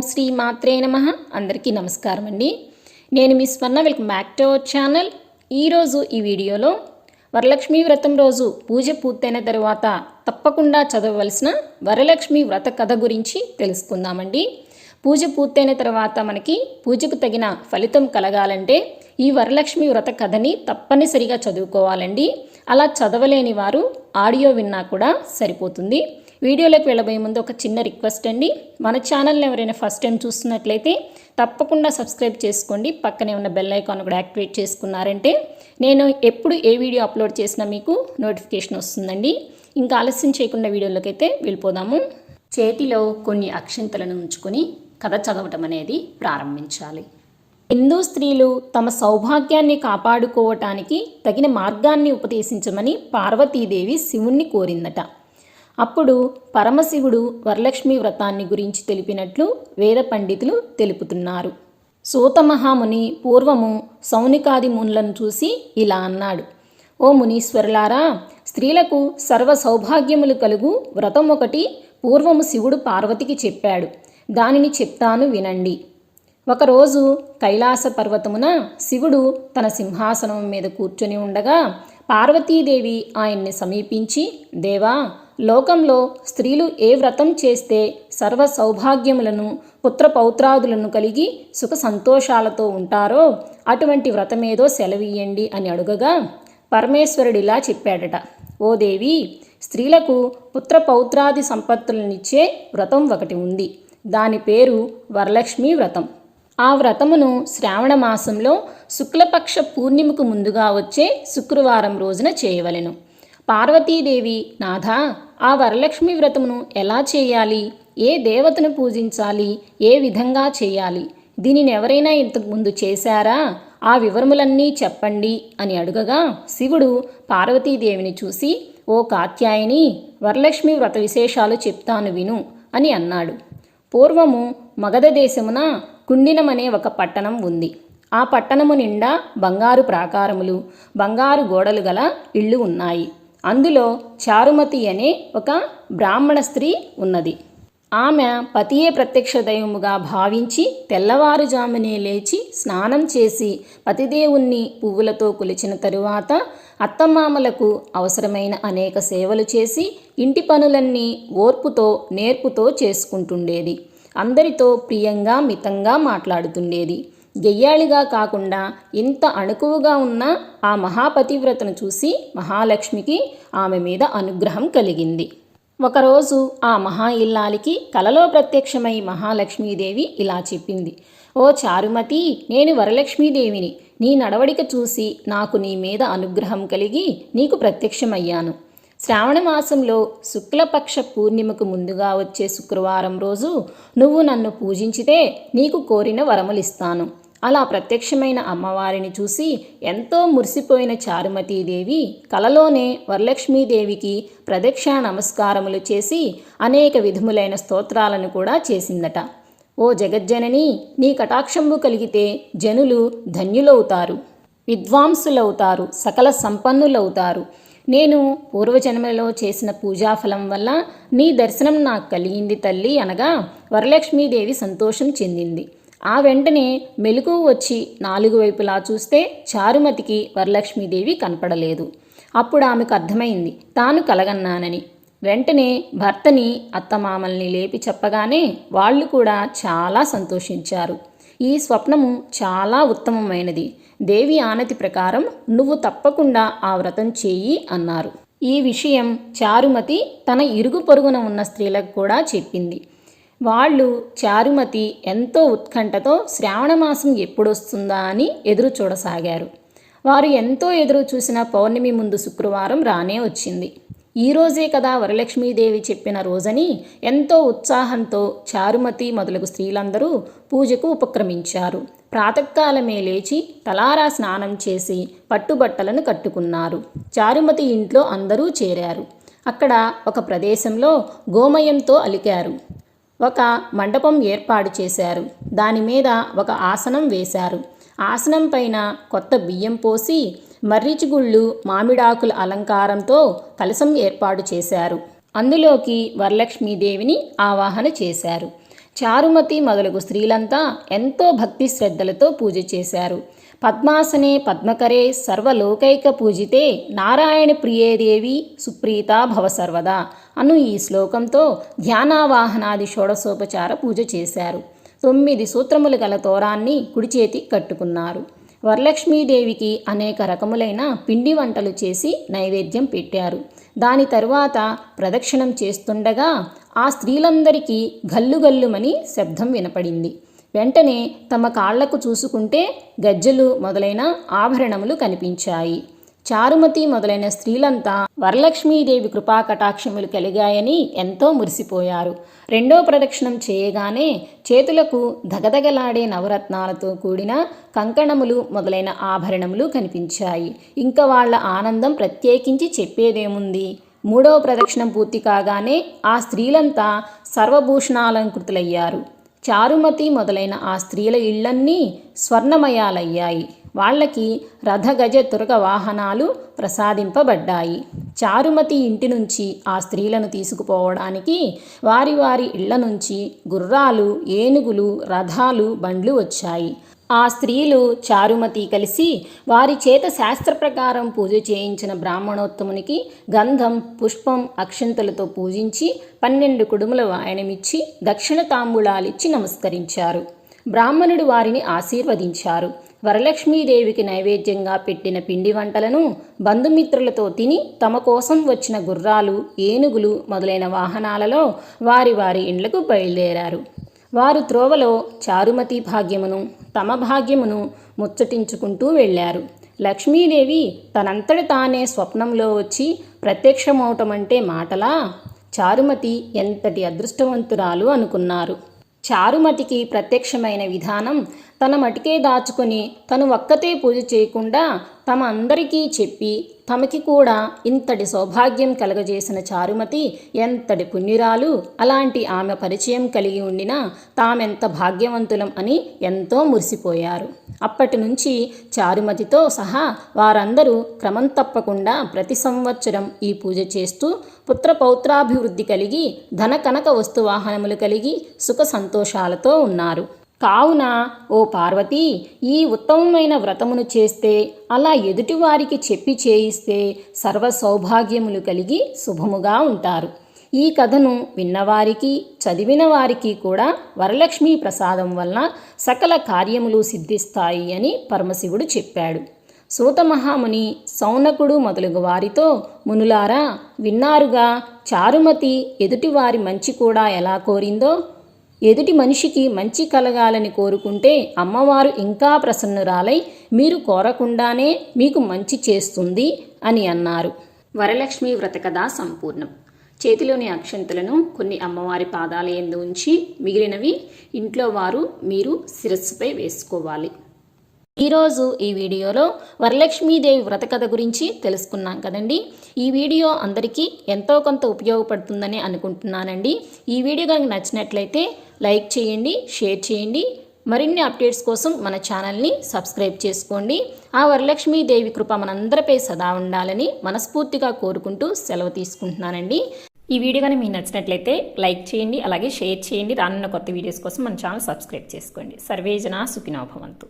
శ్రీ మాత్రే నమః. అందరికీ నమస్కారం అండి. నేను మీ స్వర్ణ. Welcome back to our channel. ఈరోజు ఈ వీడియోలో వరలక్ష్మి వ్రతం రోజు పూజ పూర్తయిన తర్వాత తప్పకుండా చదవవలసిన వరలక్ష్మి వ్రత కథ గురించి తెలుసుకుందామండి. పూజ పూర్తయిన తర్వాత మనకి పూజకు తగిన ఫలితం కలగాలంటే ఈ వరలక్ష్మి వ్రత కథని తప్పనిసరిగా చదువుకోవాలండి. అలా చదవలేని వారు ఆడియో విన్నా కూడా సరిపోతుంది. వీడియోలోకి వెళ్ళబోయే ముందు ఒక చిన్న రిక్వెస్ట్ అండి. మన ఛానల్ని ఎవరైనా ఫస్ట్ టైం చూస్తున్నట్లయితే తప్పకుండా సబ్స్క్రైబ్ చేసుకోండి. పక్కనే ఉన్న బెల్ ఐకాన్ కూడా యాక్టివేట్ చేసుకున్నారంటే నేను ఎప్పుడు ఏ వీడియో అప్లోడ్ చేసినా మీకు నోటిఫికేషన్ వస్తుందండి. ఇంకా ఆలస్యం చేయకుండా వీడియోలోకి అయితే వెళ్ళిపోదాము. చేతిలో కొన్ని అక్షింతలను ఉంచుకొని కథ చదవటం అనేది ప్రారంభించాలి. హిందూ స్త్రీలు తమ సౌభాగ్యాన్ని కాపాడుకోవటానికి తగిన మార్గాన్ని ఉపదేశించమని పార్వతీదేవి శివుణ్ణి కోరిందట. అప్పుడు పరమశివుడు వరలక్ష్మి వ్రతాన్ని గురించి తెలిపినట్లు వేద పండితులు తెలుపుతున్నారు. సూత మహాముని పూర్వము సౌనికాది మునులను చూసి ఇలా అన్నాడు: ఓ మునీశ్వరులారా, స్త్రీలకు సర్వ సౌభాగ్యములు కలుగు వ్రతం ఒకటి పూర్వము శివుడు పార్వతికి చెప్పాడు. దానిని చెప్తాను వినండి. ఒకరోజు కైలాస పర్వతమున శివుడు తన సింహాసనం మీద కూర్చొని ఉండగా పార్వతీదేవి ఆయన్ని సమీపించి, దేవా, లోకంలో స్త్రీలు ఏ వ్రతం చేస్తే సర్వ సౌభాగ్యములను పుత్ర పౌత్రాదులను కలిగి సుఖ సంతోషాలతో ఉంటారో అటువంటి వ్రతమేదో సెలవీయండి అని అడుగగా పరమేశ్వరుడిలా చెప్పాడట: ఓ దేవి, స్త్రీలకు పుత్ర పౌత్రాది సంపత్తులనిచ్చే వ్రతం ఒకటి ఉంది. దాని పేరు వరలక్ష్మి వ్రతం. ఆ వ్రతమును శ్రావణ మాసంలో శుక్లపక్ష పూర్ణిమకు ముందుగా వచ్చే శుక్రవారం రోజున చేయవలెను. పార్వతీదేవి, నాథా, ఆ వరలక్ష్మి వ్రతమును ఎలా చేయాలి? ఏ దేవతను పూజించాలి? ఏ విధంగా చేయాలి? దీనిని ఎవరైనా ఇంతకు ముందు చేశారా? ఆ వివరములన్నీ చెప్పండి అని అడుగగా శివుడు పార్వతీదేవిని చూసి, ఓ కాత్యాయని, వరలక్ష్మి వ్రత విశేషాలు చెప్తాను విను అని అన్నాడు. పూర్వము మగధ దేశమున కుండినమనే ఒక పట్టణం ఉంది. ఆ పట్టణము నిండా బంగారు ప్రాకారములు, బంగారు గోడలు గల ఇళ్ళు ఉన్నాయి. అందులో చారుమతి అనే ఒక బ్రాహ్మణ స్త్రీ ఉన్నది. ఆమె పతియే ప్రత్యక్ష దైవముగా భావించి తెల్లవారుజామునే లేచి స్నానం చేసి పతిదేవుణ్ణి పువ్వులతో కొలిచిన తరువాత అత్తమామలకు అవసరమైన అనేక సేవలు చేసి ఇంటి పనులన్నీ ఓర్పుతో నేర్పుతో చేసుకుంటుండేది. అందరితో ప్రియంగా మితంగా మాట్లాడుతుండేది. గెయ్యాళిగా కాకుండా ఇంత అణుకువగా ఉన్న ఆ మహాపతివ్రతను చూసి మహాలక్ష్మికి ఆమె మీద అనుగ్రహం కలిగింది. ఒకరోజు ఆ మహా ఇల్లాలికి కలలో ప్రత్యక్షమై మహాలక్ష్మీదేవి ఇలా చెప్పింది: ఓ చారుమతి, నేను వరలక్ష్మీదేవిని. నీ నడవడిక చూసి నాకు నీ మీద అనుగ్రహం కలిగి నీకు ప్రత్యక్షమయ్యాను. శ్రావణ మాసంలో శుక్లపక్ష పూర్ణిమకు ముందుగా వచ్చే శుక్రవారం రోజు నువ్వు నన్ను పూజించితే నీకు కోరిన వరములిస్తాను. అలా ప్రత్యక్షమైన అమ్మవారిని చూసి ఎంతో మురిసిపోయిన చారుమతీదేవి కలలోనే వరలక్ష్మీదేవికి ప్రదక్షిణ నమస్కారములు చేసి అనేక విధములైన స్తోత్రాలను కూడా చేసిందట. ఓ జగజ్జనని, నీ కటాక్షంబు కలిగితే జనులు ధన్యులవుతారు, విద్వాంసులవుతారు, సకల సంపన్నులవుతారు. నేను పూర్వజన్మలో చేసిన పూజాఫలం వల్ల నీ దర్శనం నాకు కలిగింది తల్లి అనగా వరలక్ష్మీదేవి సంతోషం చెందింది. ఆ వెంటనే మెలకువ వచ్చి నాలుగు వైపులా చూస్తే చారుమతికి వరలక్ష్మీదేవి కనపడలేదు. అప్పుడు ఆమెకు అర్థమైంది తాను కలగన్నానని. వెంటనే భర్తని అత్తమామల్ని లేపి చెప్పగానే వాళ్ళు కూడా చాలా సంతోషించారు. ఈ స్వప్నము చాలా ఉత్తమమైనది. దేవి ఆనతి ప్రకారం నువ్వు తప్పకుండా ఆ వ్రతం చేయి అన్నారు. ఈ విషయం చారుమతి తన ఇరుగు పొరుగున ఉన్న స్త్రీలకు కూడా చెప్పింది. వాళ్ళు చారుమతి ఎంతో ఉత్కంఠతో శ్రావణమాసం ఎప్పుడొస్తుందా అని ఎదురు చూడసాగారు. వారు ఎంతో ఎదురు చూసిన పౌర్ణమి ముందు శుక్రవారం రానే వచ్చింది. ఈ రోజే కదా వరలక్ష్మీదేవి చెప్పిన రోజని ఎంతో ఉత్సాహంతో చారుమతి మొదలగు స్త్రీలందరూ పూజకు ఉపక్రమించారు. ప్రాతకాలమే లేచి తలారా స్నానం చేసి పట్టుబట్టలను కట్టుకున్నారు. చారుమతి ఇంట్లో అందరూ చేరారు. అక్కడ ఒక ప్రదేశంలో గోమయంతో అలికారు. ఒక మండపం ఏర్పాటు చేశారు. దాని మీద ఒక ఆసనం వేశారు. ఆసనం పైన కొత్త బియ్యం పోసి మర్రిచిగుళ్ళు, మామిడాకుల అలంకారంతో కలశం ఏర్పాటు చేశారు. అందులోకి వరలక్ష్మీదేవిని ఆవాహన చేశారు. చారుమతి మొదలగు స్త్రీలంతా ఎంతో భక్తి శ్రద్ధలతో పూజ చేశారు. పద్మాసనే పద్మకరే సర్వలోకైక పూజితే నారాయణ ప్రియేదేవి సుప్రీత భవ సర్వదా అను ఈ శ్లోకంతో ధ్యానావాహనాది షోడశోపచార పూజ చేశారు. 9 సూత్రములు గల తోరాన్ని కుడి చేతికి కట్టుకున్నారు. వరలక్ష్మీదేవికి అనేక రకములైన పిండి వంటలు చేసి నైవేద్యం పెట్టారు. దాని తరువాత ప్రదక్షిణం చేస్తుండగా ఆ స్త్రీలందరికీ గల్లుగల్లుమని శబ్దం వినపడింది. వెంటనే తమ కాళ్లకు చూసుకుంటే గజ్జెలు మొదలైన ఆభరణములు కనిపించాయి. చారుమతి మొదలైన స్త్రీలంతా వరలక్ష్మీదేవి కృపాకటాక్షములు కలిగాయని ఎంతో మురిసిపోయారు. రెండో ప్రదక్షిణం చేయగానే చేతులకు దగదగలాడే నవరత్నాలతో కూడిన కంకణములు మొదలైన ఆభరణములు కనిపించాయి. ఇంకా వాళ్ళ ఆనందం ప్రత్యేకించి చెప్పేదేముంది. మూడవ ప్రదక్షిణం పూర్తి కాగానే ఆ స్త్రీలంతా సర్వభూషణాలంకృతులయ్యారు. చారుమతి మొదలైన ఆ స్త్రీల ఇళ్లన్నీ స్వర్ణమయాలయ్యాయి. వాళ్ళకి రథగజ తురగ వాహనాలు ప్రసాదింపబడ్డాయి. చారుమతి ఇంటి నుంచి ఆ స్త్రీలను తీసుకుపోవడానికి వారి వారి ఇళ్ల నుంచి గుర్రాలు, ఏనుగులు, రథాలు, బండ్లు వచ్చాయి. ఆ స్త్రీలు చారుమతి కలిసి వారి చేత శాస్త్ర ప్రకారం పూజ చేయించిన బ్రాహ్మణోత్తమునికి గంధం, పుష్పం, అక్షంతలతో పూజించి 12 కుడుముల వాయనమిచ్చి దక్షిణ తాంబూలాలిచ్చి నమస్కరించారు. బ్రాహ్మణుడు వారిని ఆశీర్వదించారు. వరలక్ష్మీదేవికి నైవేద్యంగా పెట్టిన పిండి వంటలను బంధుమిత్రులతో తిని తమ కోసం వచ్చిన గుర్రాలు, ఏనుగులు మొదలైన వాహనాలలో వారి వారి ఇండ్లకు బయలుదేరారు. వారు త్రోవలో చారుమతి భాగ్యమును తమ భాగ్యమును ముచ్చటించుకుంటూ వెళ్ళారు. లక్ష్మీదేవి తనంతట తానే స్వప్నంలో వచ్చి ప్రత్యక్షమవటమంటే మాటలా? చారుమతి ఎంతటి అదృష్టవంతురాలు అనుకున్నారు. చారుమతికి ప్రత్యక్షమైన విధానం తన మటికే దాచుకొని తను ఒక్కతే పూజ చేయకుండా తమ అందరికీ చెప్పి తమకి కూడా ఇంతటి సౌభాగ్యం కలగజేసిన చారుమతి ఎంతటి పుణ్యురాలు. అలాంటి ఆమె పరిచయం కలిగి ఉండినా తామెంత భాగ్యవంతులం అని ఎంతో మురిసిపోయారు. అప్పటి నుంచి చారుమతితో సహా వారందరూ క్రమం తప్పకుండా ప్రతి సంవత్సరం ఈ పూజ చేస్తూ పుత్రపౌత్రాభివృద్ధి కలిగి ధన కనక వస్తువాహనములు కలిగి సుఖ సంతోషాలతో ఉన్నారు. కావున ఓ పార్వతి, ఈ ఉత్తమమైన వ్రతమును చేస్తే, అలా ఎదుటివారికి చెప్పి చేయిస్తే సర్వ సౌభాగ్యములు కలిగి శుభముగా ఉంటారు. ఈ కథను విన్నవారికి, చదివిన వారికి కూడా వరలక్ష్మీ ప్రసాదం వలన సకల కార్యములు సిద్ధిస్తాయి అని పరమశివుడు చెప్పాడు. సూతమహాముని, సౌనకుడు మొదలగు వారితో, మునులారా విన్నారుగా, చారుమతి ఎదుటివారి మంచి కూడా ఎలా కోరిందో. ఎదుటి మనిషికి మంచి కలగాలని కోరుకుంటే అమ్మవారు ఇంకా ప్రసన్నురాలై మీరు కోరకుండానే మీకు మంచి చేస్తుంది అని అన్నారు. వరలక్ష్మి వ్రత కథ సంపూర్ణం. చేతిలోని అక్షంతలను కొన్ని అమ్మవారి పాదాల యందు ఉంచి మిగిలినవి ఇంట్లో వారు మీరు శిరస్సుపై వేసుకోవాలి. ఈరోజు ఈ వీడియోలో వరలక్ష్మీదేవి వ్రత కథ గురించి తెలుసుకున్నాం కదండి. ఈ వీడియో అందరికీ ఎంతో కొంత ఉపయోగపడుతుందని అనుకుంటున్నానండి. ఈ వీడియో కనుక నచ్చినట్లయితే లైక్ చేయండి, షేర్ చేయండి. మరిన్ని అప్డేట్స్ కోసం మన ఛానల్ని సబ్స్క్రైబ్ చేసుకోండి. ఆ వరలక్ష్మీదేవి కృప మనందరిపై సదా ఉండాలని మనస్ఫూర్తిగా కోరుకుంటూ సెలవు తీసుకుంటున్నానండి. ఈ వీడియో కనుక మీకు నచ్చినట్లయితే లైక్ చేయండి, అలాగే షేర్ చేయండి. రానున్న కొత్త వీడియోస్ కోసం మన ఛానల్ సబ్స్క్రైబ్ చేసుకోండి. సర్వే జనా సుఖినో భవంతు.